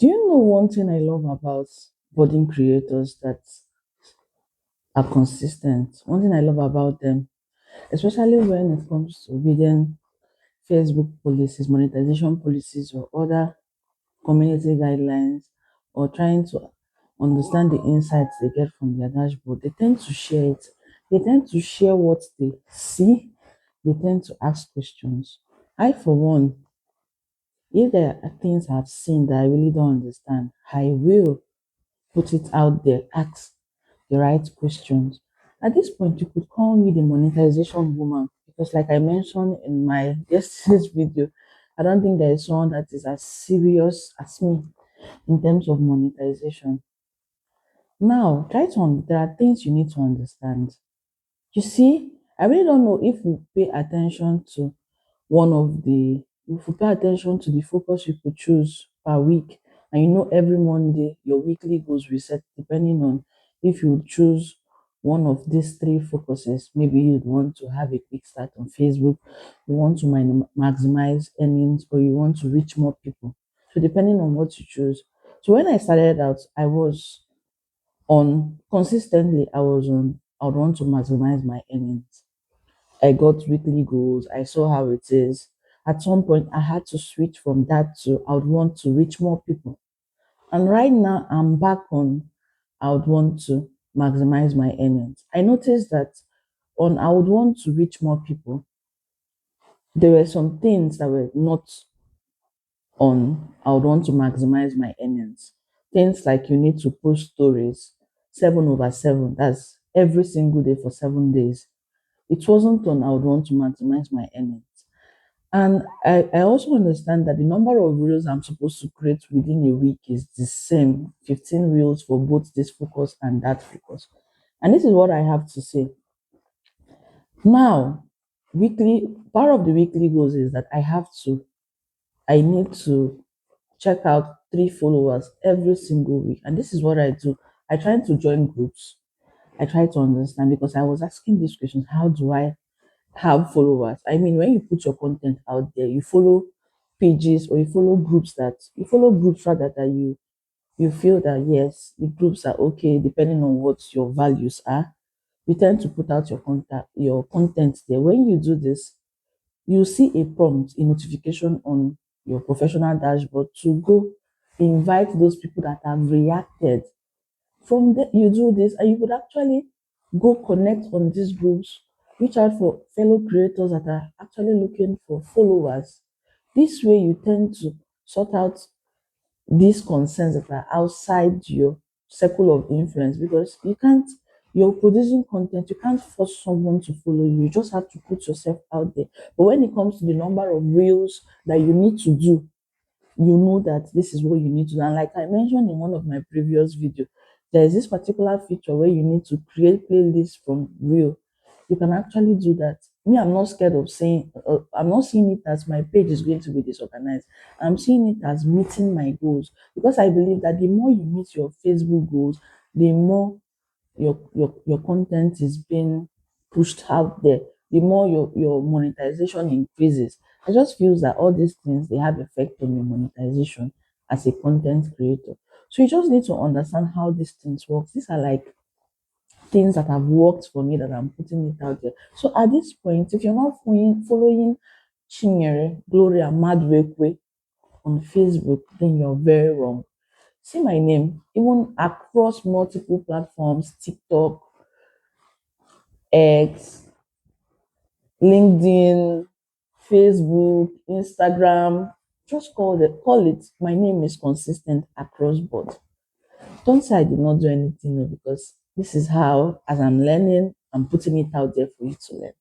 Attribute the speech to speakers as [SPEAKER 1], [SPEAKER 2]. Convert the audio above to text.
[SPEAKER 1] Do you know one thing I love about budding creators that are consistent? One thing I love about them, especially when it comes to reading Facebook policies, monetization policies, or other community guidelines, or trying to understand the insights they get from their dashboard, they tend to share it. They tend to share what they see. They tend to ask questions. I, for one, if there are things I've seen that I really don't understand, I will put it out there, ask the right questions. At this point, you could call me the monetization woman because, like I mentioned in my yesterday's video, I don't think there is someone that is as serious as me in terms of monetization. Now, there are things you need to understand. You see, I really don't know if we pay attention to one of the if you pay attention to the focus you could choose per week, and you know every Monday your weekly goals reset depending on if you choose one of these three focuses. Maybe you'd want to have a quick start on Facebook, you want to maximize earnings, or you want to reach more people. So depending on what you choose. So when I started out, I was on consistently, I would want to maximize my earnings. I got weekly goals. I saw how it is. At some point, I had to switch from that to I would want to reach more people. And right now, I'm back on I would want to maximize my earnings. I noticed that on I would want to reach more people, there were some things that were not on I would want to maximize my earnings. Things like you need to post stories 7/7. That's every single day for 7 days. It wasn't on I would want to maximize my earnings. And I also understand that the number of reels I'm supposed to create within a week is the same 15 reels for both this focus and that focus. And this is what I have to say. Now, part of the weekly goals is that I need to check out 3 followers every single week. And this is what I do. I try to join groups. I try to understand because I was asking these questions. How do I have followers? I mean, when you put your content out there, you follow pages or you follow groups rather that you feel that yes, the groups are okay depending on what your values are. You tend to put out your content there. When you do this, you see a prompt, a notification on your professional dashboard to go invite those people that have reacted. From there, you do this, and you could actually go connect on these groups, reach out for fellow creators that are actually looking for followers. This way, you tend to sort out these concerns that are outside your circle of influence because you're producing content, you can't force someone to follow you. You just have to put yourself out there. But when it comes to the number of reels that you need to do, you know that this is what you need to do. And like I mentioned in one of my previous videos, there is this particular feature where you need to create playlists from reel. You can actually do that. Me, I'm not scared of saying, I'm not seeing it as my page is going to be disorganized. I'm seeing it as meeting my goals because I believe that the more you meet your Facebook goals, the more your content is being pushed out there, the more your monetization increases. I just feels that all these things they have effect on your monetization as a content creator. So you just need to understand how these things work. These are like things that have worked for me that I'm putting it out there. So at this point, if you're not following Chinyere Gloria Madwekwe on Facebook, then you're very wrong. See my name, even across multiple platforms, TikTok, X, LinkedIn, Facebook, Instagram. Just call it. My name is consistent across board. Don't say I did not do anything because this is how, as I'm learning, I'm putting it out there for you to learn.